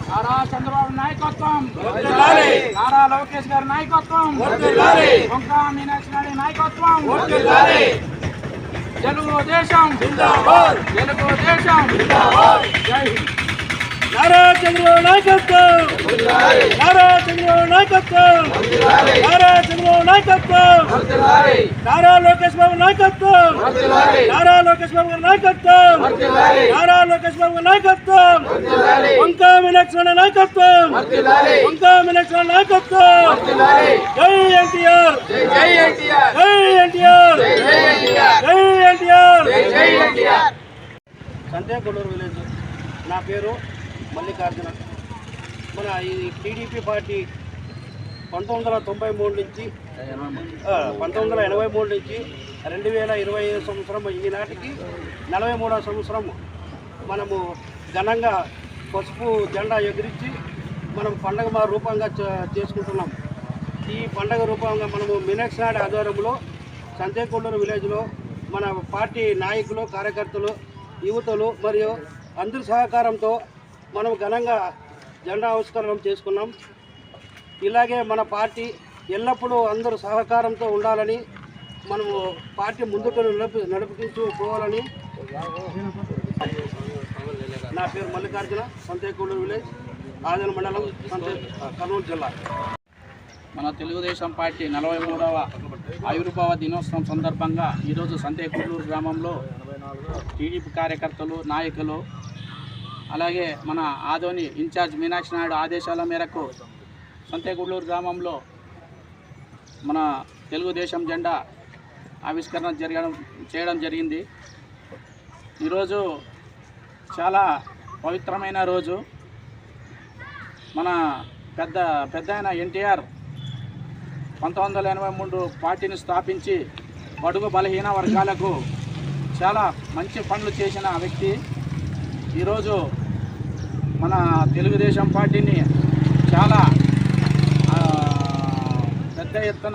నారా చంద్రబాబు నాయకత్వం, నారా లోకేష్ గారి నాయకత్వం, వంకా మీనాక్షి నాయుడు నాయకత్వం, తెలుగుదేశం జిందాబాద్, తెలుగుదేశం జిందాబాద్. జై హింద్. నారా చంద్రబాబు నాయకత్వం, నారా చంద్రబాబు నాయకత్వం, నారా చంద్రబాబు నాయకత్వం, నారా లోకేష్ బాబు నాయకత్వం, నారా లోకేష్ బాబు నాయకత్వం, నారా లోకేష్ బాబు నాయకత్వం, వంకా మీనాక్షి నాయకత్వం, వంకా మీనాక్షి నాయకత్వం. జై ఎన్టీఆర్, జై ఎన్టీఆర్, జై ఎన్టీఆర్, జై ఎన్టీఆర్, జై ఎన్టీఆర్. జై ఎన్టీఆర్. సంతేకొల్లూరు విలేజ్. నా పేరు మల్లికార్జున. మన ఈ టీడీపీ పార్టీ 1993 నుంచి 1983 నుంచి 2025 సంవత్సరం ఈనాటికి 43వ సంవత్సరం మనము ఘనంగా పసుపు జెండా ఎగిరించి మనం పండగ రూపంగా చేసుకుంటున్నాం. ఈ పండగ రూపంగా మనము మీనాక్షి నాయుడు ఆధ్వర్యంలో సంతేకొల్లూరు విలేజ్లో మన పార్టీ నాయకులు, కార్యకర్తలు, యువతలు మరియు అందరి సహకారంతో మనం ఘనంగా జెండా ఆవిష్కరణ చేసుకున్నాం. ఇలాగే మన పార్టీ ఎల్లప్పుడూ అందరూ సహకారంతో ఉండాలని, మనము పార్టీ ముందుకు నడిపించు పోవాలని. నా పేరు మల్లికార్జున, సంతేకొల్లూరు విలేజ్, ఆదన మండలం, కర్నూలు జిల్లా. మన తెలుగుదేశం పార్టీ 43వ ఆవిర్భావ దినోత్సవం సందర్భంగా ఈరోజు సంతేకొల్లూరు గ్రామంలో టీడీపీ కార్యకర్తలు, నాయకులు, అలాగే మన ఆదోని ఇన్ఛార్జ్ మీనాక్షి నాయుడు ఆదేశాల మేరకు సంతేకొల్లూరు గ్రామంలో మన తెలుగుదేశం జెండా ఆవిష్కరణ చేయడం జరిగింది. ఈరోజు చాలా పవిత్రమైన రోజు. మన పెద్ద ఆయన ఎన్టీఆర్ 1983 పార్టీని స్థాపించి బడుగు బలహీన వర్గాలకు చాలా మంచి పనులు చేసిన వ్యక్తి. ఈరోజు మన తెలుగుదేశం పార్టీని చాలా పెద్ద ఎత్తున